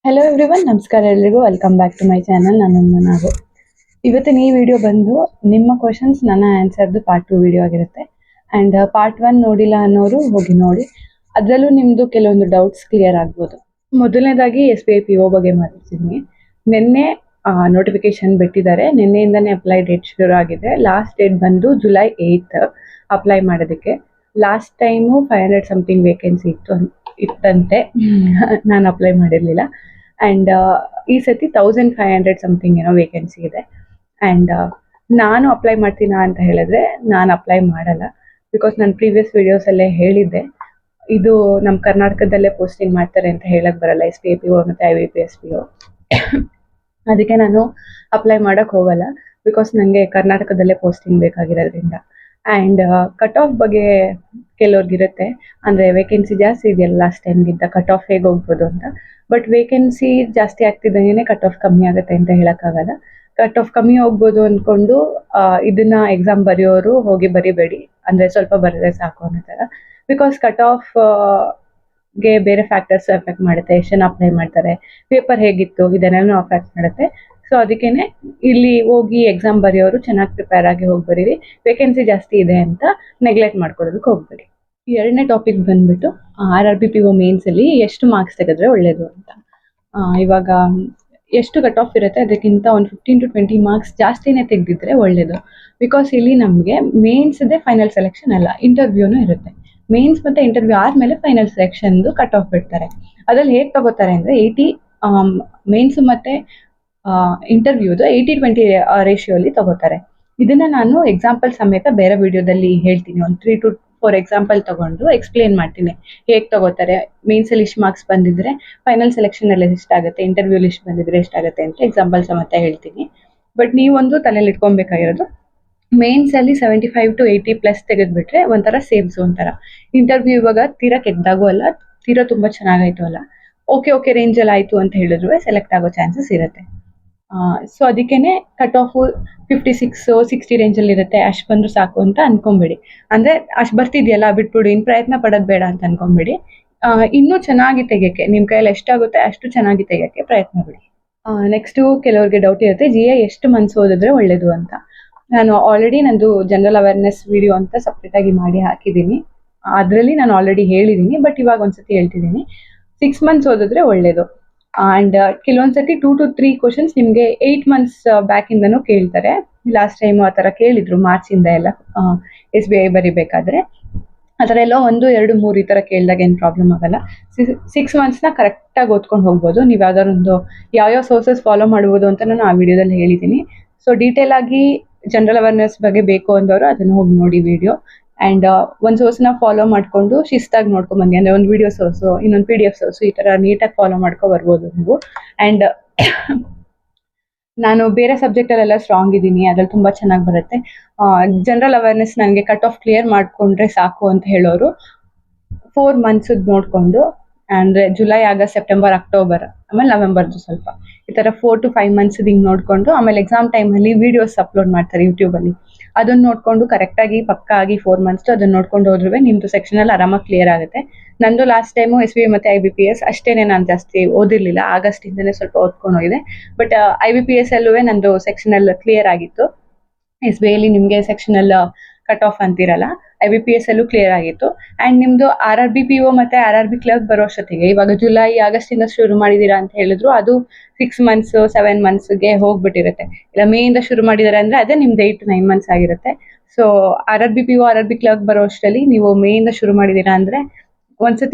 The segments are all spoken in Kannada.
ಹಲೋ ಎವ್ರಿವನ್, ನಮಸ್ಕಾರ ಎಲ್ರಿಗೂ. Welcome back to my channel. ನಾನು ಮನಾಗು. ಇವತ್ತಿನ ಈ ವಿಡಿಯೋ ಬಂದು ನಿಮ್ಮ ಕ್ವಶನ್ಸ್ ನನ್ನ ಆನ್ಸರ್ದು ಪಾರ್ಟ್ 2 ವಿಡಿಯೋ ಆಗಿರುತ್ತೆ. ಆ್ಯಂಡ್ ಪಾರ್ಟ್ 1 ನೋಡಿಲ್ಲ ಅನ್ನೋರು ಹೋಗಿ ನೋಡಿ. ಅದರಲ್ಲೂ ನಿಮ್ಮದು ಕೆಲವೊಂದು ಡೌಟ್ಸ್ ಕ್ಲಿಯರ್ ಆಗ್ಬೋದು. ಮೊದಲನೇದಾಗಿ SBI PO ಬಗ್ಗೆ ಮಾತಾಡ್ತಿದ್ದೀನಿ. ನಿನ್ನೆ ನೋಟಿಫಿಕೇಶನ್ ಬಿಟ್ಟಿದ್ದಾರೆ. ನಿನ್ನೆಯಿಂದನೇ ಅಪ್ಲೈ ಡೇಟ್ ಶುರು ಆಗಿದೆ. ಲಾಸ್ಟ್ ಡೇಟ್ ಬಂದು ಜುಲೈ 8 ಅಪ್ಲೈ ಮಾಡೋದಕ್ಕೆ. ಲಾಸ್ಟ್ ಟೈಮು 500 ಸಮಥಿಂಗ್ ವೇಕೆನ್ಸಿ ಇತ್ತಂತೆ. ನಾನು ಅಪ್ಲೈ ಮಾಡಿರಲಿಲ್ಲ. ಆ್ಯಂಡ್ ಈ ಸತಿ 1500 ಸಮಥಿಂಗ್ ಏನೋ ವೇಕೆನ್ಸಿ ಇದೆ. ಆ್ಯಂಡ್ ನಾನು ಅಪ್ಲೈ ಮಾಡ್ತೀನಾ ಅಂತ ಹೇಳಿದ್ರೆ ನಾನು ಅಪ್ಲೈ ಮಾಡಲ್ಲ. ಬಿಕಾಸ್ ನಾನು ಪ್ರೀವಿಯಸ್ ವಿಡಿಯೋಸಲ್ಲೇ ಹೇಳಿದ್ದೆ, ಇದು ನಮ್ಮ ಕರ್ನಾಟಕದಲ್ಲೇ ಪೋಸ್ಟಿಂಗ್ ಮಾಡ್ತಾರೆ ಅಂತ ಹೇಳಕ್ಕೆ ಬರಲ್ಲ, SBI PO ಮತ್ತು IBPS PO. ಅದಕ್ಕೆ ನಾನು ಅಪ್ಲೈ ಮಾಡೋಕ್ಕೆ ಹೋಗಲ್ಲ. ಬಿಕಾಸ್ ನನಗೆ ಕರ್ನಾಟಕದಲ್ಲೇ ಪೋಸ್ಟಿಂಗ್ ಬೇಕಾಗಿರೋದ್ರಿಂದ. ಆ್ಯಂಡ್ ಕಟ್ ಆಫ್ ಬಗ್ಗೆ ಕೆಲವ್ರಿಗಿರುತ್ತೆ, ಅಂದರೆ ವೇಕೆನ್ಸಿ ಜಾಸ್ತಿ ಇದೆಯಲ್ಲ ಲಾಸ್ಟ್ ಟೈಮ್ಗಿಂತ, ಕಟ್ ಆಫ್ ಹೇಗೆ ಹೋಗ್ಬೋದು ಅಂತ. ಬಟ್ ವೇಕೆನ್ಸಿ ಜಾಸ್ತಿ ಆಗ್ತಿದ್ದಂಗೆ ಕಟ್ ಆಫ್ ಕಮ್ಮಿ ಆಗುತ್ತೆ ಅಂತ ಹೇಳೋಕ್ಕಾಗಲ್ಲ. ಕಟ್ ಆಫ್ ಕಮ್ಮಿ ಹೋಗ್ಬೋದು ಅಂದ್ಕೊಂಡು ಇದನ್ನ ಎಕ್ಸಾಮ್ ಬರೆಯೋರು ಹೋಗಿ ಬರಿಬೇಡಿ, ಅಂದರೆ ಸ್ವಲ್ಪ ಬರೆದ್ರೆ ಸಾಕು ಅನ್ನೋ ಥರ. ಬಿಕಾಸ್ ಕಟ್ ಆಫ್ ಗೆ ಬೇರೆ ಫ್ಯಾಕ್ಟರ್ಸ್ ಎಫೆಕ್ಟ್ ಮಾಡುತ್ತೆ. ಎಷ್ಟು ಜನ ಅಪ್ಲೈ ಮಾಡ್ತಾರೆ, ಪೇಪರ್ ಹೇಗಿತ್ತು, ಇದನ್ನೆಲ್ಲ ಅಫೆಕ್ಟ್ ಮಾಡುತ್ತೆ. ಸೊ ಅದಕ್ಕೇನೆ ಇಲ್ಲಿ ಹೋಗಿ ಎಕ್ಸಾಮ್ ಬರೆಯೋರು ಚೆನ್ನಾಗಿ ಪ್ರಿಪೇರ್ ಆಗಿ ಹೋಗಿ ಬರೀರಿ. ವೇಕೆನ್ಸಿ ಜಾಸ್ತಿ ಇದೆ ಅಂತ ನೆಗ್ಲೆಕ್ಟ್ ಮಾಡ್ಕೊಳ್ಳೋದಕ್ಕೆ ಹೋಗ್ಬೇಡಿ. ಎರಡನೇ ಟಾಪಿಕ್ ಬಂದ್ಬಿಟ್ಟು RRB PO ಮೇನ್ಸಲ್ಲಿ ಎಷ್ಟು ಮಾರ್ಕ್ಸ್ ತೆಗೆದ್ರೆ ಒಳ್ಳೇದು ಅಂತ. ಇವಾಗ ಎಷ್ಟು ಕಟ್ ಆಫ್ ಇರುತ್ತೆ ಅದಕ್ಕಿಂತ ಒಂದು 15 to 20 ಮಾರ್ಕ್ಸ್ ಜಾಸ್ತಿನೇ ತೆಗೆದಿದ್ರೆ ಒಳ್ಳೇದು. ಬಿಕಾಸ್ ಇಲ್ಲಿ ನಮಗೆ ಮೇನ್ಸ್ದೇ ಫೈನಲ್ ಸೆಲೆಕ್ಷನ್ ಅಲ್ಲ, ಇಂಟರ್ವ್ಯೂನೂ ಇರುತ್ತೆ. ಮೇನ್ಸ್ ಮತ್ತು ಇಂಟರ್ವ್ಯೂ ಆದಮೇಲೆ ಫೈನಲ್ ಸೆಲೆಕ್ಷನ್ದು ಕಟ್ ಆಫ್ ಬಿಡ್ತಾರೆ. ಅದ್ರಲ್ಲಿ ಹೇಗೆ ತಗೋತಾರೆ ಅಂದರೆ 80 ಮೇನ್ಸು ಮತ್ತು ಇಂಟರ್ವ್ಯೂದು 80-20 ರೇಷಿಯೋಲಿ ತಗೋತಾರೆ. ಇದನ್ನ ನಾನು ಎಕ್ಸಾಂಪಲ್ ಸಮೇತ ಬೇರೆ ವಿಡಿಯೋದಲ್ಲಿ ಹೇಳ್ತೀನಿ. ಒಂದು 3 to 4 ಎಕ್ಸಾಂಪಲ್ ತಗೊಂಡು ಎಕ್ಸ್ಪ್ಲೇನ್ ಮಾಡ್ತೀನಿ ಹೇಗೆ ತಗೋತಾರೆ. ಮೇನ್ಸಲ್ಲಿ ಇಷ್ಟು ಮಾರ್ಕ್ಸ್ ಬಂದಿದ್ರೆ ಫೈನಲ್ ಸೆಲೆಕ್ಷನಲ್ಲಿ ಎಷ್ಟಾಗುತ್ತೆ, ಇಂಟರ್ವ್ಯೂ ಲಿಸ್ಟ್ ಬಂದಿದ್ರೆ ಎಷ್ಟಾಗುತ್ತೆ ಅಂತ ಎಕ್ಸಾಂಪಲ್ ಸಮೇತ ಹೇಳ್ತೀನಿ. ಬಟ್ ನೀವೊಂದು ತಲೆಯಲ್ಲಿ ಇಟ್ಕೊಬೇಕಾಗಿರೋದು, ಮೇನ್ಸಲ್ಲಿ 75 to 80+ ತೆಗೆದ್ಬಿಟ್ರೆ ಒಂಥರ ಸೇಫ್ ಝೋನ್ ಥರ. ಇಂಟರ್ವ್ಯೂ ಇವಾಗ ತೀರಾ ಕೆಟ್ಟದಾಗೂ ಅಲ್ಲ, ತೀರಾ ತುಂಬ ಚೆನ್ನಾಗಾಯ್ತು ಅಲ್ಲ, ಓಕೆ ರೇಂಜಲ್ಲಿ ಆಯಿತು ಅಂತ ಹೇಳಿದ್ರು ಸೆಲೆಕ್ಟ್ ಆಗೋ ಚಾನ್ಸಸ್ ಇರುತ್ತೆ. ಸೊ ಅದಕ್ಕೇನೆ ಕಟ್ ಆಫು 56-60 ರೇಂಜಲ್ಲಿ ಇರುತ್ತೆ. ಅಷ್ಟು ಬಂದರೂ ಸಾಕು ಅಂತ ಅನ್ಕೊಂಬೇಡಿ. ಅಂದರೆ ಅಷ್ಟು ಬರ್ತಿದೆಯಲ್ಲ ಬಿಟ್ಬಿಡಿ, ಇನ್ನು ಪ್ರಯತ್ನ ಪಡೋದು ಬೇಡ ಅಂತ ಅನ್ಕೊಂಬೇಡಿ. ಇನ್ನೂ ಚೆನ್ನಾಗಿ ತೆಗಿಯೋಕ್ಕೆ ನಿಮ್ಮ ಕೈಯಲ್ಲಿ ಎಷ್ಟಾಗುತ್ತೆ ಅಷ್ಟು ಚೆನ್ನಾಗಿ ತೆಗಿಯೋಕ್ಕೆ ಪ್ರಯತ್ನ ಬಿಡಿ. ನೆಕ್ಸ್ಟು ಕೆಲವ್ರಿಗೆ ಡೌಟ್ ಇರುತ್ತೆ, GI ಎಷ್ಟು ಮಂತ್ಸ್ ಓದಿದ್ರೆ ಒಳ್ಳೇದು ಅಂತ. ನಾನು ಆಲ್ರೆಡಿ ನಂದು ಜನರಲ್ ಅವೇರ್ನೆಸ್ ವಿಡಿಯೋ ಅಂತ ಸಪ್ರೇಟಾಗಿ ಮಾಡಿ ಹಾಕಿದ್ದೀನಿ. ಅದರಲ್ಲಿ ನಾನು ಆಲ್ರೆಡಿ ಹೇಳಿದ್ದೀನಿ, ಬಟ್ ಇವಾಗ ಒಂದ್ಸತಿ ಹೇಳ್ತಿದ್ದೀನಿ. 6 ಮಂತ್ಸ್ ಓದಿದ್ರೆ ಒಳ್ಳೇದು. ಆ್ಯಂಡ್ ಕೆಲವೊಂದ್ಸತಿ 2 to 3 ಕ್ವಶನ್ಸ್ ನಿಮಗೆ 8 ಮಂತ್ಸ್ ಬ್ಯಾಕಿಂದನೂ ಕೇಳ್ತಾರೆ. ಲಾಸ್ಟ್ ಟೈಮು ಆ ಥರ ಕೇಳಿದ್ರು ಮಾರ್ಚಿಂದ ಎಲ್ಲ SBI ಬರಿಬೇಕಾದ್ರೆ. ಆ ಥರ ಎಲ್ಲ 1, 2, 3 ಈ ಥರ ಕೇಳಿದಾಗ ಏನು ಪ್ರಾಬ್ಲಮ್ ಆಗಲ್ಲ. 6 ಮಂತ್ಸ್ನ ಕರೆಕ್ಟಾಗಿ ಓದ್ಕೊಂಡು ಹೋಗ್ಬೋದು. ನೀವು ಯಾವ್ದಾರೊಂದು ಯಾವ್ಯಾವ ಸೋರ್ಸಸ್ ಫಾಲೋ ಮಾಡ್ಬೋದು ಅಂತ ನಾನು ಆ ವಿಡಿಯೋದಲ್ಲಿ ಹೇಳಿದ್ದೀನಿ. ಸೊ ಡೀಟೇಲ್ ಆಗಿ ಜನರಲ್ ಅವೇರ್ನೆಸ್ ಬಗ್ಗೆ ಬೇಕು ಅಂದವರು ಅದನ್ನು ಹೋಗಿ ನೋಡಿ ವಿಡಿಯೋ. ಆ್ಯಂಡ್ ಒಂದು ಸೋರ್ಸ್ನ ಫಾಲೋ ಮಾಡಿಕೊಂಡು ಶಿಸ್ತಾಗಿ ನೋಡ್ಕೊಂಬಂದು, ಅಂದರೆ ಒಂದು ವಿಡಿಯೋ ಸೋರ್ಸು, ಇನ್ನೊಂದು PDF ಸೋರ್ಸು, ಈ ಥರ ನೀಟಾಗಿ ಫಾಲೋ ಬರ್ಬೋದು ನೀವು. ಆ್ಯಂಡ್ ನಾನು ಬೇರೆ ಸಬ್ಜೆಕ್ಟಲ್ಲೆಲ್ಲ ಸ್ಟ್ರಾಂಗ್ ಇದ್ದೀನಿ, ಅದ್ರಲ್ಲಿ ತುಂಬ ಚೆನ್ನಾಗಿ ಬರುತ್ತೆ. ಜನರಲ್ ಅವೇರ್ನೆಸ್ ನನಗೆ ಕಟ್ ಆಫ್ ಕ್ಲಿಯರ್ ಮಾಡಿಕೊಂಡ್ರೆ ಸಾಕು ಅಂತ ಹೇಳೋರು 4 ಮಂತ್ಸದ್ದು ನೋಡಿಕೊಂಡು, ಅಂದರೆ ಜುಲೈ, ಆಗಸ್ಟ್, ಸೆಪ್ಟೆಂಬರ್, ಅಕ್ಟೋಬರ್, ಆಮೇಲೆ ನವೆಂಬರ್ದು ಸ್ವಲ್ಪ, ಈ ಥರ 4 to 5 ಮಂತ್ಸ್ ಹಿಂಗೆ ನೋಡಿಕೊಂಡು, ಆಮೇಲೆ ಎಕ್ಸಾಮ್ ಟೈಮಲ್ಲಿ ವೀಡಿಯೋಸ್ ಅಪ್ಲೋಡ್ ಮಾಡ್ತಾರೆ ಯೂಟ್ಯೂಬಲ್ಲಿ. ಅದನ್ನು ನೋಡಿಕೊಂಡು ಕರೆಕ್ಟಾಗಿ ಪಕ್ಕ ಆಗಿ 4 ಮಂತ್ಸ್ದು ಅದನ್ನು ನೋಡ್ಕೊಂಡು ಹೋದ್ರೂ ನಿಮ್ಮದು ಸೆಕ್ಷನಲ್ಲಿ ಆರಾಮಾಗಿ ಕ್ಲಿಯರ್ ಆಗುತ್ತೆ. ನಂದು ಲಾಸ್ಟ್ ಟೈಮು SBI ಮತ್ತು IBPS ಅಷ್ಟೇನೆ ನಾನು ಜಾಸ್ತಿ ಓದಿರಲಿಲ್ಲ, ಆಗಸ್ಟಿಂದನೇ ಸ್ವಲ್ಪ ಓದ್ಕೊಂಡು ಹೋಗಿದೆ. ಬಟ್ IBPS ಅಲ್ಲೂ ನಂದು ಸೆಕ್ಷನಲ್ ಕ್ಲಿಯರ್ ಆಗಿತ್ತು. SBIಯಲ್ಲಿ ನಿಮಗೆ ಸೆಕ್ಷನಲ್ ಕಟ್ ಆಫ್ ಅಂತಿರಲ್ಲ, IBPS ಅಲ್ಲೂ ಕ್ಲಿಯರ್ ಆಗಿತ್ತು. ಆ್ಯಂಡ್ ನಿಮ್ಮದು RRB PO ಮತ್ತು RRB ಕ್ಲರ್ಕ್ ಬರೋ ಅಷ್ಟೊತ್ತಿಗೆ, ಇವಾಗ ಜುಲೈ, ಆಗಸ್ಟಿಂದ ಶುರು ಮಾಡಿದ್ದೀರಾ ಅಂತ ಹೇಳಿದ್ರು, ಅದು 6 ಮಂತ್ಸ್ 7 ಮಂತ್ಸ್ಗೆ ಹೋಗ್ಬಿಟ್ಟಿರುತ್ತೆ. ಇಲ್ಲ ಮೇಯಿಂದ ಶುರು ಮಾಡಿದ್ದಾರೆ ಅಂದರೆ ಅದೇ ನಿಮ್ದು 8 to 9 ಮಂತ್ಸ್ ಆಗಿರುತ್ತೆ. So RRB PO RRB clerk ಬರೋ ಅಷ್ಟರಲ್ಲಿ ನೀವು ಮೇಯಿಂದ ಶುರು ಮಾಡಿದ್ದೀರಾ ಅಂದರೆ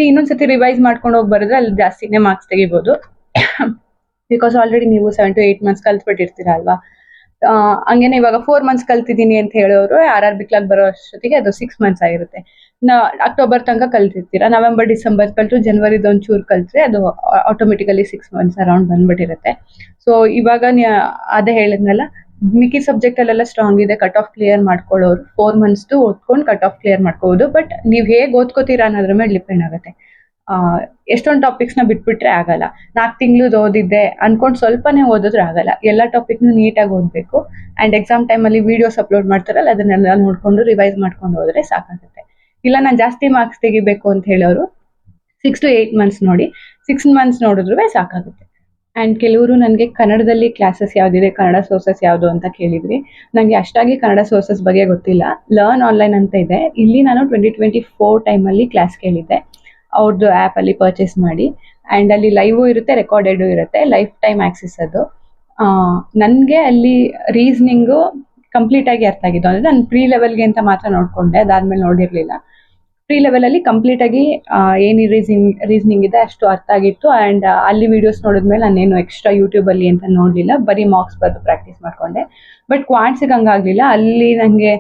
ಇನ್ನೊಂದ್ಸತಿ ರಿವೈಸ್ ಮಾಡ್ಕೊಂಡು ಹೋಗಿ ಬರೆದ್ರೆ ಅಲ್ಲಿ ಜಾಸ್ತಿನೇ ಮಾರ್ಕ್ಸ್ ತೆಗಿಬೋದು. ಬಿಕಾಸ್ ಆಲ್ರೆಡಿ ನೀವು 7 to 8 ಮಂತ್ಸ್ ಕಲ್ತ್ಬಿಟ್ಟಿರ್ತೀರ ಅಲ್ವಾ. ಹಂಗೇನೆ ಇವಾಗ 4 ಮಂತ್ಸ್ ಕಲ್ತಿದ್ದೀನಿ ಅಂತ ಹೇಳೋರು RRB ಕ್ಲರ್ಕ್ ಬರೋ ಅಷ್ಟೊತ್ತಿಗೆ ಅದು 6 ಮಂತ್ಸ್ ಆಗಿರುತ್ತೆ. ಅಕ್ಟೋಬರ್ ತನಕ ಕಲ್ತಿರ್ತೀರಾ, ನವೆಂಬರ್ ಡಿಸೆಂಬರ್ ಕಲ್ತು ಜನವರಿದು ಒಂಚೂರು ಕಲ್ತ್ರೆ ಅದು ಆಟೋಮೆಟಿಕಲಿ 6 ಮಂತ್ಸ್ ಅರೌಂಡ್ ಬಂದ್ಬಿಟ್ಟಿರುತ್ತೆ. ಸೊ ಇವಾಗ ಅದೇ ಹೇಳಿದ್ನಲ್ಲ, ಮಿಕ್ಕಿ ಸಬ್ಜೆಕ್ಟಲ್ಲೆಲ್ಲ ಸ್ಟ್ರಾಂಗ್ ಇದೆ, ಕಟ್ ಆಫ್ ಕ್ಲಿಯರ್ ಮಾಡ್ಕೊಳ್ಳೋರು 4 ಮಂತ್ಸ್ದು ಓದ್ಕೊಂಡು ಕಟ್ ಆಫ್ ಕ್ಲಿಯರ್ ಮಾಡ್ಕೋಬೋದು. ಬಟ್ ನೀವು ಹೇಗೆ ಓದ್ಕೋತೀರಾ ಅನ್ನೋದ್ರ ಮೇಲೆ ಡಿಪೆಂಡ್ ಆಗುತ್ತೆ. ಎಷ್ಟೊಂದು ಟಾಪಿಕ್ಸ್ನ ಬಿಟ್ಬಿಟ್ರೆ ಆಗಲ್ಲ. 4 ತಿಂಗಳು ಓದಿದ್ದೆ ಅನ್ಕೊಂಡು ಸ್ವಲ್ಪನೇ ಓದಿದ್ರೆ ಆಗಲ್ಲ. ಎಲ್ಲ ಟಾಪಿಕ್ನು ನೀಟಾಗಿ ಓದಬೇಕು. ಆ್ಯಂಡ್ ಎಕ್ಸಾಮ್ ಟೈಮಲ್ಲಿ ವೀಡಿಯೋಸ್ ಅಪ್ಲೋಡ್ ಮಾಡ್ತಾರಲ್ಲ, ಅದನ್ನೆಲ್ಲ ನೋಡಿಕೊಂಡು ರಿವೈಸ್ ಮಾಡ್ಕೊಂಡು ಹೋದರೆ ಸಾಕಾಗುತ್ತೆ. ಇಲ್ಲ ನಾನು ಜಾಸ್ತಿ ಮಾರ್ಕ್ಸ್ ತೆಗಿಬೇಕು ಅಂತ ಹೇಳೋರು 6 to 8 ಮಂತ್ಸ್ ನೋಡಿ, 6 ಮಂತ್ಸ್ ನೋಡಿದ್ರೂ ಸಾಕಾಗುತ್ತೆ. ಆ್ಯಂಡ್ ಕೆಲವರು ನನಗೆ ಕನ್ನಡದಲ್ಲಿ ಕ್ಲಾಸಸ್ ಯಾವುದಿದೆ, ಕನ್ನಡ ಸೋರ್ಸಸ್ ಯಾವುದು ಅಂತ ಕೇಳಿದ್ರಿ. ನನಗೆ ಅಷ್ಟಾಗಿ ಕನ್ನಡ ಸೋರ್ಸಸ್ ಬಗ್ಗೆ ಗೊತ್ತಿಲ್ಲ. ಲರ್ನ್ ಆನ್ಲೈನ್ ಅಂತ ಇದೆ, ಇಲ್ಲಿ ನಾನು 2024 ಟೈಮಲ್ಲಿ ಕ್ಲಾಸ್ ಕೇಳಿದ್ದೆ ಅವ್ರದ್ದು ಆ್ಯಪಲ್ಲಿ ಪರ್ಚೇಸ್ ಮಾಡಿ. ಆ್ಯಂಡ್ ಅಲ್ಲಿ ಲೈವು ಇರುತ್ತೆ, ರೆಕಾರ್ಡೆಡು ಇರುತ್ತೆ, ಲೈಫ್ ಟೈಮ್ ಆ್ಯಕ್ಸೆಸ್ ಅದು. ನನಗೆ ಅಲ್ಲಿ ರೀಸ್ನಿಂಗು ಕಂಪ್ಲೀಟಾಗಿ ಅರ್ಥ ಆಗಿದ್ದು. ಅಂದರೆ ನಾನು ಪ್ರೀ ಲೆವೆಲ್ಗೆ ಅಂತ ಮಾತ್ರ ನೋಡಿಕೊಂಡೆ, ಅದಾದಮೇಲೆ ನೋಡಿರಲಿಲ್ಲ. ಪ್ರೀ ಲೆವೆಲಲ್ಲಿ ಕಂಪ್ಲೀಟಾಗಿ ಏನು ರೀಸ್ನಿಂಗ್ ಇದೆ ಅಷ್ಟು ಅರ್ಥ ಆಗಿತ್ತು. ಆ್ಯಂಡ್ ಅಲ್ಲಿ ವೀಡಿಯೋಸ್ ನೋಡಿದ್ಮೇಲೆ ನಾನೇನು ಎಕ್ಸ್ಟ್ರಾ ಯೂಟ್ಯೂಬಲ್ಲಿ ಅಂತ ನೋಡಲಿಲ್ಲ, ಬರೀ ಮಾರ್ಕ್ಸ್ ಬರೆದು ಪ್ರಾಕ್ಟೀಸ್ ಮಾಡಿಕೊಂಡೆ. ಬಟ್ ಕ್ವಾಂಟ್ಸಿಗೆ ಹಂಗಾಗಲಿಲ್ಲ. ಅಲ್ಲಿ ನನಗೆ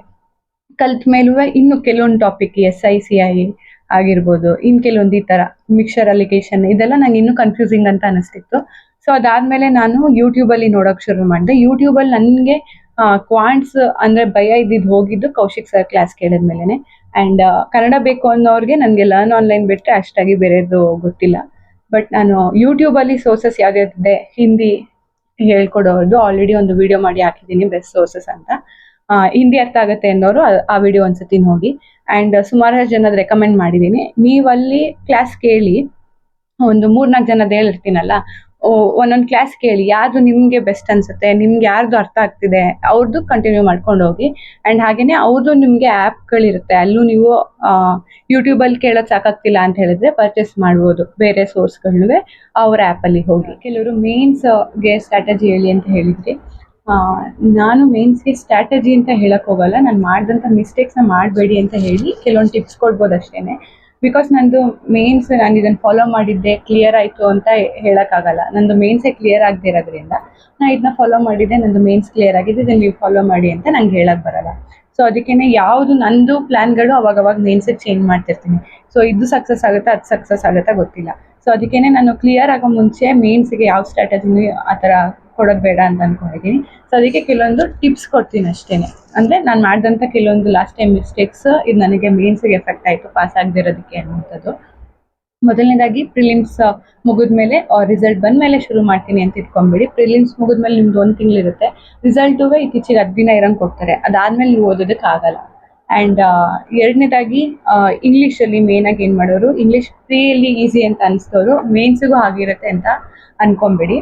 ಕಲ್ತ ಮೇಲೂ ಇನ್ನು ಕೆಲವೊಂದು ಟಾಪಿಕ್ SI CI ಆಗಿರ್ಬೋದು, ಇನ್ನು ಕೆಲವೊಂದು ಈ ಥರ ಮಿಕ್ಸರ್ ಅಲಿಗೇಷನ್ ಇದೆಲ್ಲ ನಂಗೆ ಇನ್ನೂ ಕನ್ಫ್ಯೂಸಿಂಗ್ ಅಂತ ಅನಿಸ್ತಿತ್ತು. ಸೊ ಅದಾದಮೇಲೆ ನಾನು ಯೂಟ್ಯೂಬಲ್ಲಿ ನೋಡೋಕೆ ಶುರು ಮಾಡಿದೆ. ಯೂಟ್ಯೂಬಲ್ಲಿ ನನಗೆ ಕ್ವಾಂಟ್ಸ್ ಅಂದರೆ ಭಯ ಇದ್ದಿದ್ದು ಹೋಗಿದ್ದು ಕೌಶಿಕ್ ಸರ್ ಕ್ಲಾಸ್ ಕೇಳಿದ್ಮೇಲೆ. ಆ್ಯಂಡ್ ಕನ್ನಡ ಬೇಕು ಅನ್ನೋರಿಗೆ ನನಗೆ ಲರ್ನ್ ಆನ್ಲೈನ್ ಬಿಟ್ಟರೆ ಅಷ್ಟಾಗಿ ಬೇರೆದು ಗೊತ್ತಿಲ್ಲ. ಬಟ್ ನಾನು ಯೂಟ್ಯೂಬಲ್ಲಿ ಸೋರ್ಸಸ್ ಯಾವ್ದಿದೆ ಹಿಂದಿ ಹೇಳ್ಕೊಡೋದು ಆಲ್ರೆಡಿ ಒಂದು ವಿಡಿಯೋ ಮಾಡಿ ಹಾಕಿದ್ದೀನಿ, ಬೆಸ್ಟ್ ಸೋರ್ಸಸ್ ಅಂತ. ಹಿಂದಿ ಅರ್ಥ ಆಗುತ್ತೆ ಅನ್ನೋರು ಆ ವಿಡಿಯೋ ಒಂದ್ಸತಿ ನೋಡಿ. ಆ್ಯಂಡ್ ಸುಮಾರು ಜನದ ರೆಕಮೆಂಡ್ ಮಾಡಿದ್ದೀನಿ. ನೀವಲ್ಲಿ ಕ್ಲಾಸ್ ಕೇಳಿ, ಒಂದು 3-4 ಜನದ ಹೇಳಿರ್ತೀನಲ್ಲ, ಒಂದೊಂದು ಕ್ಲಾಸ್ ಕೇಳಿ, ಯಾವುದು ನಿಮಗೆ ಬೆಸ್ಟ್ ಅನಿಸುತ್ತೆ, ನಿಮ್ಗೆ ಯಾರ್ದು ಅರ್ಥ ಆಗ್ತಿದೆ ಅವ್ರದ್ದು ಕಂಟಿನ್ಯೂ ಮಾಡ್ಕೊಂಡು ಹೋಗಿ. ಆ್ಯಂಡ್ ಹಾಗೆಯೇ ಅವ್ರದ್ದು ನಿಮಗೆ ಆ್ಯಪ್ಗಳಿರುತ್ತೆ, ಅಲ್ಲೂ ನೀವು ಯೂಟ್ಯೂಬಲ್ಲಿ ಕೇಳೋದು ಸಾಕಾಗ್ತಿಲ್ಲ ಅಂತ ಹೇಳಿದ್ರೆ ಪರ್ಚೇಸ್ ಮಾಡ್ಬೋದು ಬೇರೆ ಸೋರ್ಸ್ಗಳನ್ನೂ ಅವ್ರ ಆ್ಯಪಲ್ಲಿ ಹೋಗಿ. ಕೆಲವರು ಮೇನ್ಸ್ಗೆ ಸ್ಟ್ರಾಟಜಿ ಹೇಳಿ ಅಂತ ಹೇಳಿದ್ರಿ. ನಾನು ಮೇನ್ಸ್ಗೆ ಸ್ಟ್ರಾಟಜಿ ಅಂತ ಹೇಳಕ್ ಹೋಗಲ್ಲ, ನಾನು ಮಾಡಿದಂಥ ಮಿಸ್ಟೇಕ್ಸ್ನ ಮಾಡಬೇಡಿ ಅಂತ ಹೇಳಿ ಕೆಲವೊಂದು ಟಿಪ್ಸ್ ಕೊಡ್ಬೋದು ಅಷ್ಟೇ. ಬಿಕಾಸ್ ನಂದು ಮೇನ್ಸ್ ನಾನು ಇದನ್ನು ಫಾಲೋ ಮಾಡಿದ್ದೆ ಕ್ಲಿಯರ್ ಆಯಿತು ಅಂತ ಹೇಳೋಕ್ಕಾಗಲ್ಲ. ನಂದು ಮೇನ್ಸೇ ಕ್ಲಿಯರ್ ಆಗದೆ ಇರೋದ್ರಿಂದ ನಾನು ಇದನ್ನ ಫಾಲೋ ಮಾಡಿದ್ದೆ, ನಂದು ಮೇನ್ಸ್ ಕ್ಲಿಯರ್ ಆಗಿದೆ, ಇದನ್ನು ನೀವು ಫಾಲೋ ಮಾಡಿ ಅಂತ ನಂಗೆ ಹೇಳಕ್ಕೆ ಬರಲ್ಲ. ಸೊ ಅದಕ್ಕೇ ಯಾವುದು ನಂದು ಪ್ಲ್ಯಾನ್ಗಳು ಅವಾಗವಾಗ ಮೇನ್ಸಿಗೆ ಚೇಂಜ್ ಮಾಡ್ತಿರ್ತೀನಿ. ಸೊ ಇದು ಸಕ್ಸಸ್ ಆಗುತ್ತಾ, ಅದು ಸಕ್ಸಸ್ ಆಗುತ್ತಾ ಗೊತ್ತಿಲ್ಲ. ಸೊ ಅದಕ್ಕೇ ನಾನು ಕ್ಲಿಯರ್ ಆಗೋ ಮುಂಚೆ ಮೇನ್ಸ್ಗೆ ಯಾವ ಸ್ಟ್ರಾಟಜಿನೂ ಆ ಥರ ಕೊಡೋದು ಬೇಡ ಅಂತ ಅಂದ್ಕೊಂಡಿದ್ದೀನಿ. ಸೊ ಅದಕ್ಕೆ ಕೆಲವೊಂದು ಟಿಪ್ಸ್ ಕೊಡ್ತೀನಿ ಅಷ್ಟೇ. ಅಂದರೆ ನಾನು ಮಾಡಿದಂಥ ಕೆಲವೊಂದು ಲಾಸ್ಟ್ ಟೈಮ್ ಮಿಸ್ಟೇಕ್ಸ್ ಇದು ನನಗೆ ಮೇನ್ಸಿಗೆ ಎಫೆಕ್ಟ್ ಆಯಿತು ಪಾಸ್ ಆಗದಿರೋದಕ್ಕೆ ಅನ್ನುವಂಥದ್ದು. ಮೊದಲನೇದಾಗಿ ಪ್ರಿಲಿಮ್ಸ್ ಮುಗಿದ್ಮೇಲೆ ರಿಸಲ್ಟ್ ಬಂದಮೇಲೆ ಶುರು ಮಾಡ್ತೀನಿ ಅಂತ ಇಟ್ಕೊಂಬಿಡಿ. ಪ್ರಿಲಿಮ್ಸ್ ಮುಗಿದ್ಮೇಲೆ ನಿಮ್ದು 1 ತಿಂಗಳಿರುತ್ತೆ, ರಿಸಲ್ಟೂ ಇತ್ತೀಚೆಗೆ 10 ದಿನ ಇರಂಗೆ ಕೊಡ್ತಾರೆ, ಅದಾದಮೇಲೆ ನೀವು ಓದೋದಕ್ಕಾಗಲ್ಲ. ಆ್ಯಂಡ್ ಎರಡನೇದಾಗಿ ಇಂಗ್ಲೀಷಲ್ಲಿ ಮೇನಾಗಿ ಏನು ಮಾಡೋರು, ಇಂಗ್ಲೀಷ್ ಪ್ರೀಯಲ್ಲಿ ಈಸಿ ಅಂತ ಅನಿಸ್ತವರು ಮೇನ್ಸಿಗೂ ಆಗಿರುತ್ತೆ ಅಂತ ಅಂದ್ಕೊಂಬಿಡಿ.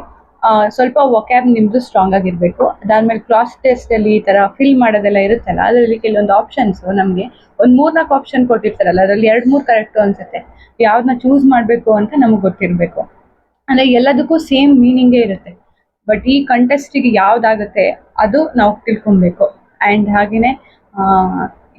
ಸ್ವಲ್ಪ ವೊಕ್ಯಾಬ್ ನಿಮ್ಮದು ಸ್ಟ್ರಾಂಗ್ ಆಗಿರಬೇಕು. ಅದಾದಮೇಲೆ ಕ್ರಾಸ್ ಟೆಸ್ಟಲ್ಲಿ ಈ ಥರ ಫಿಲ್ ಮಾಡೋದೆಲ್ಲ ಇರುತ್ತಲ್ಲ, ಅದರಲ್ಲಿ ಕೆಲವೊಂದು ಆಪ್ಷನ್ಸು ನಮಗೆ ಒಂದು 3-4 ಆಪ್ಷನ್ ಕೊಟ್ಟಿರ್ತಾರಲ್ಲ, ಅದರಲ್ಲಿ 2-3 ಕರೆಕ್ಟು ಅನಿಸುತ್ತೆ. ಯಾವ್ದನ್ನ ಚೂಸ್ ಮಾಡಬೇಕು ಅಂತ ನಮಗೆ ಗೊತ್ತಿರಬೇಕು. ಅಂದರೆ ಎಲ್ಲದಕ್ಕೂ ಸೇಮ್ ಮೀನಿಂಗೇ ಇರುತ್ತೆ, ಬಟ್ ಈ ಕಂಟೆಸ್ಟಿಗೆ ಯಾವುದಾಗುತ್ತೆ ಅದು ನಾವು ತಿಳ್ಕೊಬೇಕು. ಆ್ಯಂಡ್ ಹಾಗೆಯೇ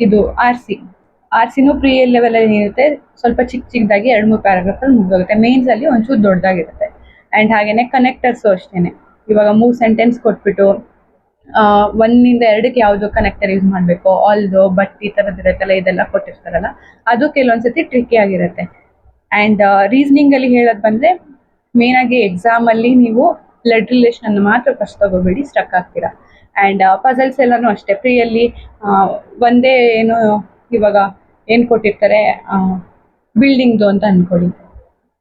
ಇದು ಆರ್ ಸಿನೂ ಪ್ರೀ ಲೆವೆಲಲ್ಲಿ ಇರುತ್ತೆ, ಸ್ವಲ್ಪ ಚಿಕ್ಕದಾಗಿ 2-3 ಪ್ಯಾರಾಗ್ರಾಫಲ್ಲಿ ಮುಗಿದೋಗುತ್ತೆ. ಮೇನ್ಸಲ್ಲಿ ಒಂಚೂರು ದೊಡ್ಡದಾಗಿರುತ್ತೆ. ಆ್ಯಂಡ್ ಹಾಗೆಯೇ ಕನೆಕ್ಟರ್ಸು ಅಷ್ಟೇ. ಇವಾಗ 3 ಸೆಂಟೆನ್ಸ್ ಕೊಟ್ಬಿಟ್ಟು 1ಇಂದ 2ಕ್ಕೆ ಯಾವುದು ಕನೆಕ್ಟರ್ ಯೂಸ್ ಮಾಡಬೇಕು, ಆಲ್ದು ಬಟ್ ಈ ಥರದ್ದು ಇರುತ್ತಲ್ಲ, ಇದೆಲ್ಲ ಕೊಟ್ಟಿರ್ತಾರಲ್ಲ, ಅದು ಕೆಲವೊಂದ್ಸತಿ ಟ್ರಿಕ್ಕಿ ಆಗಿರುತ್ತೆ. ಆ್ಯಂಡ್ ರೀಸ್ನಿಂಗಲ್ಲಿ ಹೇಳೋದು ಬಂದರೆ ಮೇನಾಗಿ ಎಕ್ಸಾಮಲ್ಲಿ ನೀವು ಬ್ಲಡ್ ರಿಲೇಷನ್ ಮಾತ್ರ ಫಸ್ಟ್ ತಗೋಬೇಡಿ, ಸ್ಟಕ್ ಆಗ್ತೀರಾ. ಆ್ಯಂಡ್ ಪಜಲ್ಸ್ ಎಲ್ಲನೂ ಅಷ್ಟೇ, ಪ್ರೀಯಲ್ಲಿ ಒಂದೇ ಏನು ಇವಾಗ ಏನು ಕೊಟ್ಟಿರ್ತಾರೆ, ಬಿಲ್ಡಿಂಗ್ದು ಅಂತ ಅಂದ್ಕೊಳ್ಳಿ,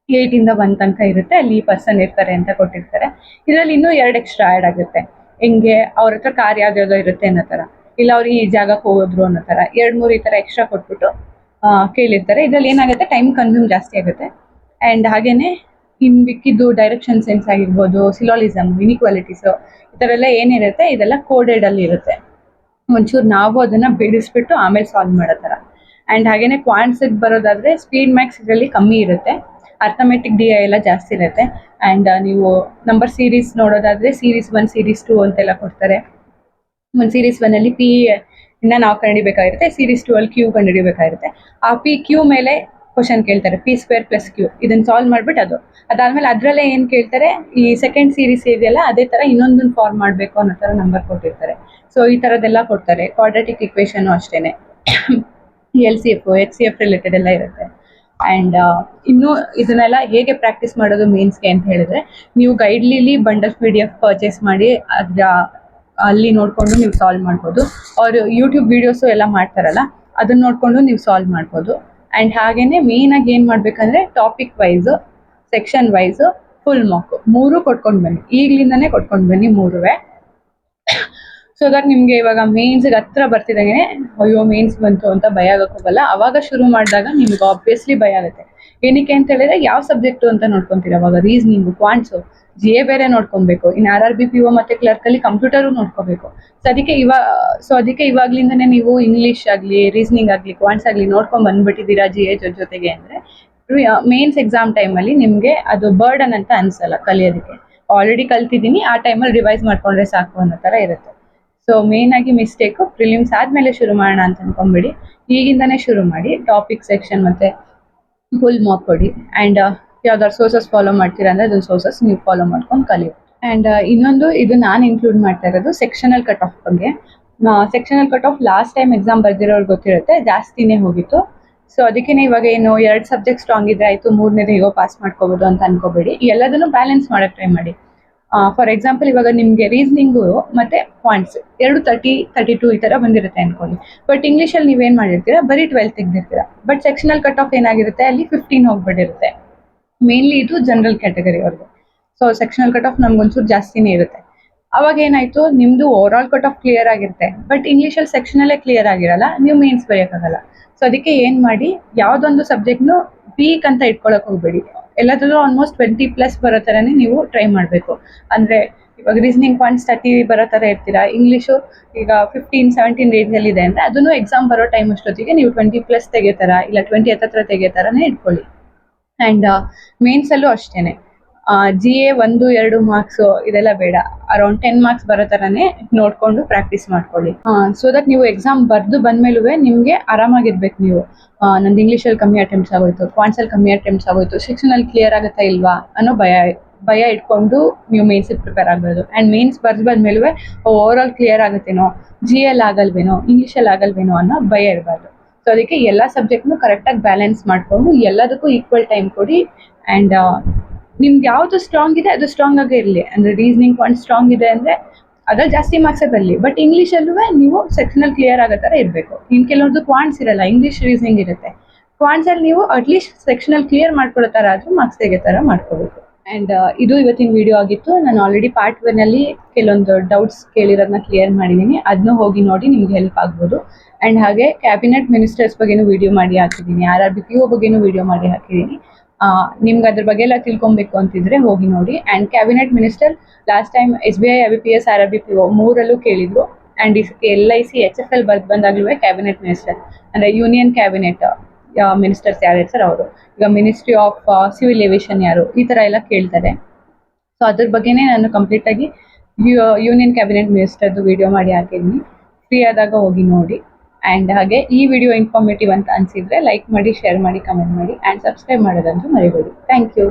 8ಇಂದ 1 ತನಕ ಇರುತ್ತೆ, ಅಲ್ಲಿ ಈ ಪರ್ಸನ್ ಇರ್ತಾರೆ ಅಂತ ಕೊಟ್ಟಿರ್ತಾರೆ. ಇದರಲ್ಲಿ ಇನ್ನೂ 2 ಎಕ್ಸ್ಟ್ರಾ ಆ್ಯಡ್ ಆಗುತ್ತೆ. ಹೆಂಗೆ ಅವ್ರ ಹತ್ರ ಕಾರ್ ಯಾವುದ್ಯಾವುದೋ ಇರುತ್ತೆ ಅನ್ನೋ ಥರ, ಇಲ್ಲ ಅವ್ರು ಈ ಜಾಗಕ್ಕೆ ಹೋಗೋದ್ರು ಅನ್ನೋ ಥರ 2-3 ಈ ಥರ ಎಕ್ಸ್ಟ್ರಾ ಕೊಟ್ಬಿಟ್ಟು ಕೇಳಿರ್ತಾರೆ. ಇದರಲ್ಲಿ ಏನಾಗುತ್ತೆ, ಟೈಮ್ ಕನ್ಸ್ಯೂಮ್ ಜಾಸ್ತಿ ಆಗುತ್ತೆ. ಆ್ಯಂಡ್ ಹಾಗೆಯೇ ಇನ್ನು ಮಿಕ್ಕಿದ್ದು ಡೈರೆಕ್ಷನ್ ಸೆನ್ಸ್ ಆಗಿರ್ಬೋದು, ಸಿಲೋಲಿಸಮ್, ಇನಿಕ್ವಾಲಿಟೀಸು, ಈ ಥರ ಎಲ್ಲ ಏನಿರುತ್ತೆ ಇದೆಲ್ಲ ಕೋಡೆಡಲ್ಲಿ ಇರುತ್ತೆ. ಒಂಚೂರು ನಾವು ಅದನ್ನು ಬಿಡಿಸ್ಬಿಟ್ಟು ಆಮೇಲೆ ಸಾಲ್ವ್ ಮಾಡೋ ಥರ. ಆ್ಯಂಡ್ ಹಾಗೆಯೇ ಕ್ವಾಂಟ್ಸಿಗೆ ಬರೋದಾದರೆ ಸ್ಪೀಡ್ ಮ್ಯಾಕ್ಸ್ ಇದರಲ್ಲಿ ಕಮ್ಮಿ ಇರುತ್ತೆ, ಅರ್ಥಮೆಟಿಕ್ DI ಎಲ್ಲ ಜಾಸ್ತಿ ಇರುತ್ತೆ. ಆ್ಯಂಡ್ ನೀವು ನಂಬರ್ ಸೀರೀಸ್ ನೋಡೋದಾದರೆ ಸೀರೀಸ್ 1 ಸೀರೀಸ್ 2 ಅಂತೆಲ್ಲ ಕೊಡ್ತಾರೆ. ಒಂದು ಸೀರೀಸ್ 1ಅಲ್ಲಿ P ಇಂದ ನಾವು ಕಂಡುಹಿಡಿಬೇಕಾಗಿರುತ್ತೆ, ಸೀರೀಸ್ 2ಅಲ್ಲಿ Q ಕಂಡುಹಿಡಿಬೇಕಾಗಿರುತ್ತೆ. ಆ PQ ಮೇಲೆ ಕ್ವಶನ್ ಕೇಳ್ತಾರೆ, P² + Q, ಇದನ್ನು ಸಾಲ್ವ್ ಮಾಡಿಬಿಟ್ಟು ಅದಾದಮೇಲೆ ಅದರಲ್ಲೇ ಏನು ಕೇಳ್ತಾರೆ, ಈ ಸೆಕೆಂಡ್ ಸೀರೀಸ್ ಇದೆಯಲ್ಲ ಅದೇ ಥರ ಇನ್ನೊಂದನ್ನು ಫಾರ್ಮ್ ಮಾಡಬೇಕು ಅನ್ನೋ ಥರ ನಂಬರ್ ಕೊಟ್ಟಿರ್ತಾರೆ. ಸೊ ಈ ಥರದ್ದೆಲ್ಲ ಕೊಡ್ತಾರೆ. ಕ್ವಾಡ್ರಾಟಿಕ್ ಇಕ್ವೇಷನು ಅಷ್ಟೇ, LCF HCF ರಿಲೇಟೆಡ್ ಎಲ್ಲ ಇರುತ್ತೆ. ಆ್ಯಂಡ್ ಇನ್ನೂ ಇದನ್ನೆಲ್ಲ ಹೇಗೆ ಪ್ರಾಕ್ಟೀಸ್ ಮಾಡೋದು ಮೇನ್ಸ್ಗೆ ಅಂತ ಹೇಳಿದ್ರೆ, ನೀವು ಗೈಡ್ಲಿಲಿ ಬಂಡಲ್ PDF ಪರ್ಚೇಸ್ ಮಾಡಿ ಅಲ್ಲಿ ನೋಡಿಕೊಂಡು ನೀವು ಸಾಲ್ವ್ ಮಾಡ್ಬೋದು. ಅವರು ಯೂಟ್ಯೂಬ್ ವೀಡಿಯೋಸು ಎಲ್ಲ ಮಾಡ್ತಾರಲ್ಲ, ಅದನ್ನು ನೋಡಿಕೊಂಡು ನೀವು ಸಾಲ್ವ್ ಮಾಡ್ಬೋದು. ಆ್ಯಂಡ್ ಹಾಗೆಯೇ ಮೇಯ್ನಾಗಿ ಏನು ಮಾಡಬೇಕಂದ್ರೆ topic wise, section wise, full mark 3 ಕೊಟ್ಕೊಂಡು ಬನ್ನಿ, ಈಗಲಿಂದನೇ ಕೊಟ್ಕೊಂಡು ಬನ್ನಿ 3. ಸೊ ದಟ್ ನಿಮ್ಗೆ ಇವಾಗ ಮೇನ್ಸ್ಗೆ ಹತ್ರ ಬರ್ತಿದಂಗೆ ಅಯ್ಯೋ ಮೇನ್ಸ್ ಬಂತು ಅಂತ ಭಯ ಆಗಕ್ಕೆ ಹೋಗಲ್ಲ. ಅವಾಗ ಶುರು ಮಾಡಿದಾಗ ನಿಮ್ಗೆ ಆಬ್ವಿಯಸ್ಲಿ ಭಯ ಆಗುತ್ತೆ. ಏನಕ್ಕೆ ಅಂತ ಹೇಳಿದ್ರೆ ಯಾವ ಸಬ್ಜೆಕ್ಟು ಅಂತ ನೋಡ್ಕೊಂತೀರ ಅವಾಗ. ರೀಸನಿಂಗ್, ಕ್ವಾಂಟ್ಸು, GA ಬೇರೆ ನೋಡ್ಕೊಬೇಕು, ಇನ್ನು RRB PO ಮತ್ತೆ ಕ್ಲರ್ಕ್ ಅಲ್ಲಿ ಕಂಪ್ಯೂಟರು ನೋಡ್ಕೋಬೇಕು. ಸೊ ಅದಕ್ಕೆ ಇವಾಗ್ಲಿಂದನೇ ನೀವು ಇಂಗ್ಲಿಷ್ ಆಗ್ಲಿ, ರೀಸನಿಂಗ್ ಆಗ್ಲಿ, ಕ್ವಾಂಟ್ಸ್ ಆಗ್ಲಿ ನೋಡ್ಕೊಂಡ್ ಬಂದ್ಬಿಟ್ಟಿದ್ದೀರಾ GA ಜೊತೆಗೆ ಅಂದ್ರೆ ಮೇನ್ಸ್ ಎಕ್ಸಾಮ್ ಟೈಮಲ್ಲಿ ನಿಮ್ಗೆ ಅದು ಬರ್ಡನ್ ಅಂತ ಅನ್ಸಲ್ಲ ಕಲಿಯೋದಕ್ಕೆ. ಆಲ್ರೆಡಿ ಕಲ್ತಿದ್ದೀನಿ, ಆ ಟೈಮಲ್ಲಿ ರಿವೈಸ್ ಮಾಡ್ಕೊಂಡ್ರೆ ಸಾಕು ಅನ್ನೋ ತರ ಇರುತ್ತೆ. ಸೊ ಮೇನ್ ಆಗಿ ಮಿಸ್ಟೇಕ್ ಪ್ರಿಲಿಮ್ಸ್ ಆದ್ಮೇಲೆ ಶುರು ಮಾಡೋಣ ಅಂತ ಅನ್ಕೊಂಬಿಡಿ. ಈಗಿಂದಾನೇ ಶುರು ಮಾಡಿ. ಟಾಪಿಕ್ ಸೆಕ್ಷನ್ ಮತ್ತೆ ಫುಲ್ ಮಾರ್ಕ್ ಕೊಡಿ. ಅಂಡ್ ಯಾವ್ದಾದ್ರು ಸೋರ್ಸಸ್ ಫಾಲೋ ಮಾಡ್ತೀರಾ ಅಂದ್ರೆ ಅದನ್ನ ಸೋರ್ಸಸ್ ನೀವು ಫಾಲೋ ಮಾಡ್ಕೊಂಡು ಕಲಿಯೋದು. ಅಂಡ್ ಇನ್ನೊಂದು, ಇದು ನಾನು ಇನ್ಕ್ಲೂಡ್ ಮಾಡ್ತಾ ಇರೋದು ಸೆಕ್ಷನಲ್ ಕಟ್ ಆಫ್ ಬಗ್ಗೆ. Sectional cut off last time exam ಬರ್ದಿರೋರು ಗೊತ್ತಿರುತ್ತೆ, ಜಾಸ್ತಿನೇ ಹೋಗಿತ್ತು. ಸೊ ಅದಕ್ಕೆ ಇವಾಗ ಏನು 2 ಸಬ್ಜೆಕ್ಟ್ ಸ್ಟ್ರಾಂಗ್ ಇದ್ರೆ ಆಯ್ತು, 3ನೇದು ಹೇಗೋ ಪಾಸ್ ಮಾಡ್ಕೋಬಹುದು ಅಂತ ಅನ್ಕೋಬೇಡಿ. ಎಲ್ಲದನ್ನು ಬ್ಯಾಲೆನ್ಸ್ ಮಾಡಕ್ ಟ್ರೈ ಮಾಡಿ. ಫಾರ್ ಎಕ್ಸಾಂಪಲ್ ಇವಾಗ ನಿಮ್ಗೆ ರೀಸನಿಂಗು ಮತ್ತೆ ಪಾಯಿಂಟ್ಸ್ 32 ಈ ತರ ಬಂದಿರುತ್ತೆ ಅನ್ಕೊಳ್ಳಿ. ಬಟ್ ಇಂಗ್ಲೀಷಲ್ಲಿ ನೀವೇನ್ ಮಾಡಿರ್ತೀರಾ, ಬರೀ 12 ತೆಗ್ದಿರ್ತೀರಾ. ಬಟ್ ಸೆಕ್ಷನಲ್ ಕಟ್ ಆಫ್ ಏನಾಗಿರುತ್ತೆ, ಅಲ್ಲಿ 15 ಹೋಗ್ಬಿಟ್ಟಿರುತ್ತೆ. ಮೇನ್ಲಿ ಇದು ಜನರಲ್ ಕ್ಯಾಟಗರಿ ಅವ್ರಿಗೆ. ಸೊ ಸೆಕ್ಷನಲ್ ಕಟ್ ಆಫ್ ನಮ್ಗೊಂಚೂರು ಜಾಸ್ತಿನೇ ಇರುತ್ತೆ. ಅವಾಗ ಏನಾಯ್ತು, ನಿಮ್ದು over all cut off clear ಆಗಿರುತ್ತೆ, ಬಟ್ ಇಂಗ್ಲೀಷಲ್ಲಿ ಸೆಕ್ಷನಲ್ಲೇ ಕ್ಲಿಯರ್ ಆಗಿರಲ್ಲ, ನೀವು ಮೇನ್ಸ್ ಬರೆಯೋಕ್ಕಾಗಲ್ಲ. ಸೊ ಅದಕ್ಕೆ ಏನ್ ಮಾಡಿ, ಯಾವ್ದೊಂದು ಸಬ್ಜೆಕ್ಟ್ನು ವೀಕ್ ಅಂತ ಇಟ್ಕೊಳಕ್ ಹೋಗ್ಬೇಡಿ. ಎಲ್ಲದರಲ್ಲೂ ಆಲ್ಮೋಸ್ಟ್ 20+ ಬರೋ ಥರನೇ ನೀವು ಟ್ರೈ ಮಾಡಬೇಕು. ಅಂದರೆ ಇವಾಗ ರೀಸನಿಂಗ್ ಪಾಯಿಂಟ್ಸ್ 30 ಬರೋ ಥರ ಇರ್ತೀರಾ, ಇಂಗ್ಲೀಷು ಈಗ 15-17 ರೇಂಜಲ್ಲಿ ಇದೆ ಅಂದರೆ ಅದನ್ನು ಎಕ್ಸಾಮ್ ಬರೋ ಟೈಮ್ ಅಷ್ಟೊತ್ತಿಗೆ ನೀವು 20+ ತೆಗಿತಾರ, ಇಲ್ಲ 20 ಹತ್ರ ತೆಗಿತಾರನೇ ಇಟ್ಕೊಳ್ಳಿ. ಆ್ಯಂಡ್ ಮೇನ್ಸಲ್ಲೂ ಅಷ್ಟೇನೆ, GA 1-2 ಮಾರ್ಕ್ಸು ಇದೆಲ್ಲ ಬೇಡ, ಅರೌಂಡ್ 10 ಮಾರ್ಕ್ಸ್ ಬರೋ ಥರನೇ ನೋಡಿಕೊಂಡು ಪ್ರಾಕ್ಟೀಸ್ ಮಾಡ್ಕೊಳ್ಳಿ. ಸೊ ದಟ್ ನೀವು ಎಕ್ಸಾಮ್ ಬರೆದು ಬಂದಮೇಲೂ ನಿಮಗೆ ಆರಾಮಾಗಿರ್ಬೇಕು ನೀವು. ನಂದು ಇಂಗ್ಲೀಷಲ್ಲಿ ಕಮ್ಮಿ ಅಟೆಂಪ್ಟ್ಸ್ ಆಗೋಯ್ತು, ಕ್ವಾಂಟ್ಸಲ್ಲಿ ಕಮ್ಮಿ ಅಟೆಂಪ್ಟ್ಸ್ ಆಗೋಯ್ತು, ಸೆಕ್ಷನಲ್ಲಿ ಕ್ಲಿಯರ್ ಆಗುತ್ತಾ ಇಲ್ವಾ ಅನ್ನೋ ಭಯ ಇಟ್ಕೊಂಡು ನೀವು ಮೇನ್ಸಿಗೆ ಪ್ರಿಪೇರ್ ಆಗಬಹುದು. ಆ್ಯಂಡ್ ಮೇನ್ಸ್ ಬರೆದು ಬಂದಮೇಲೂ ಓವರ್ ಆಲ್ ಕ್ಲಿಯರ್ ಆಗುತ್ತೇನೋ, GL ಆಗಲ್ವೇನೋ, ಇಂಗ್ಲೀಷಲ್ಲಿ ಆಗಲ್ವೇನೋ ಅನ್ನೋ ಭಯ ಇರಬಾರ್ದು. ಸೊ ಅದಕ್ಕೆ ಎಲ್ಲ ಸಬ್ಜೆಕ್ಟ್ನು ಕರೆಕ್ಟಾಗಿ ಬ್ಯಾಲೆನ್ಸ್ ಮಾಡಿಕೊಂಡು ಎಲ್ಲದಕ್ಕೂ ಈಕ್ವಲ್ ಟೈಮ್ ಕೊಡಿ. ಆ್ಯಂಡ್ ನಿಮ್ಗೆ ಯಾವುದು ಸ್ಟ್ರಾಂಗ್ ಇದೆ ಅದು ಸ್ಟ್ರಾಂಗ್ ಆಗೇ ಇರಲಿ. ಅಂದರೆ ರೀಸನಿಂಗ್ ಪಾಯಿಂಟ್ ಸ್ಟ್ರಾಂಗ್ ಇದೆ ಅಂದರೆ ಅದ್ರಲ್ಲಿ ಜಾಸ್ತಿ ಮಾರ್ಕ್ಸೇ ಬರಲಿ, ಬಟ್ ಇಂಗ್ಲೀಷಲ್ಲೂ ನೀವು ಸೆಕ್ಷನಲ್ ಕ್ಲಿಯರ್ ಆಗೋ ಥರ ಇರಬೇಕು. ಇನ್ನು ಕೆಲವ್ರದ್ದು ಕ್ವಾಂಟ್ಸ್ ಇರಲ್ಲ, ಇಂಗ್ಲೀಷ್ ರೀಸನಿಂಗ್ ಇರುತ್ತೆ. ಕ್ವಾಂಟ್ಸಲ್ಲಿ ನೀವು ಅಟ್ಲೀಸ್ಟ್ ಸೆಕ್ಷನಲ್ ಕ್ಲಿಯರ್ ಮಾಡ್ಕೊಳ್ಳೋ ಥರ ಆದರೂ ಮಾರ್ಕ್ಸ್ ತೆಗೋ ಥರ ಮಾಡ್ಕೋಬೇಕು. ಆ್ಯಂಡ್ ಇದು ಇವತ್ತಿನ ವಿಡಿಯೋ ಆಗಿತ್ತು. ನಾನು ಆಲ್ರೆಡಿ ಪಾರ್ಟ್ 1ಅಲ್ಲಿ ಕೆಲವೊಂದು ಡೌಟ್ಸ್ ಕೇಳಿರೋದನ್ನ ಕ್ಲಿಯರ್ ಮಾಡಿದ್ದೀನಿ, ಅದನ್ನೂ ಹೋಗಿ ನೋಡಿ, ನಿಮ್ಗೆ ಹೆಲ್ಪ್ ಆಗ್ಬೋದು. ಆ್ಯಂಡ್ ಹಾಗೆ ಕ್ಯಾಬಿನೆಟ್ ಮಿನಿಸ್ಟರ್ಸ್ ಬಗ್ಗೆನೂ ವಿಡಿಯೋ ಮಾಡಿ ಹಾಕಿದ್ದೀನಿ, RRB PO ಬಗ್ಗೆನೂ ವಿಡಿಯೋ ಮಾಡಿ ಹಾಕಿದ್ದೀನಿ. ನಿಮ್ಗೆ ಅದ್ರ ಬಗ್ಗೆ ಎಲ್ಲ ತಿಳ್ಕೊಬೇಕು ಅಂತಿದ್ರೆ ಹೋಗಿ ನೋಡಿ. And cabinet minister last time SBI, IBPS, RRB PO 3ರಲ್ಲೂ ಕೇಳಿದ್ರು. ಆ್ಯಂಡ್ LIC HFL ಬಂದಾಗಲೂ ಕ್ಯಾಬಿನೆಟ್ ಮಿನಿಸ್ಟರ್ ಅಂದರೆ ಯೂನಿಯನ್ ಕ್ಯಾಬಿನೆಟ್ ಮಿನಿಸ್ಟರ್ಸ್ ಯಾರು ಇರ್ತಾರೆ ಅವರು, ಈಗ ಮಿನಿಸ್ಟ್ರಿ ಆಫ್ ಸಿವಿಲ್ ಏವಿಯೇಷನ್ ಯಾರು, ಈ ಥರ ಎಲ್ಲ ಕೇಳ್ತಾರೆ. ಸೊ ಅದ್ರ ಬಗ್ಗೆನೇ ನಾನು ಕಂಪ್ಲೀಟಾಗಿ ಯೂನಿಯನ್ ಕ್ಯಾಬಿನೆಟ್ ಮಿನಿಸ್ಟರ್ದು ವಿಡಿಯೋ ಮಾಡಿ ಹಾಕಿದ್ದೀನಿ. ಫ್ರೀ ಆದಾಗ ಹೋಗಿ ನೋಡಿ. ಆ್ಯಂಡ್ ಹಾಗೆ ಈ ವಿಡಿಯೋ ಇನ್ಫಾರ್ಮೇಟಿವ್ ಅಂತ ಅನಿಸಿದ್ರೆ ಲೈಕ್ ಮಾಡಿ, ಶೇರ್ ಮಾಡಿ, ಕಮೆಂಟ್ ಮಾಡಿ, ಆ್ಯಂಡ್ ಸಬ್ಸ್ಕ್ರೈಬ್ ಮಾಡೋದಂತೂ ಮರಿಬೇಡಿ. Thank you.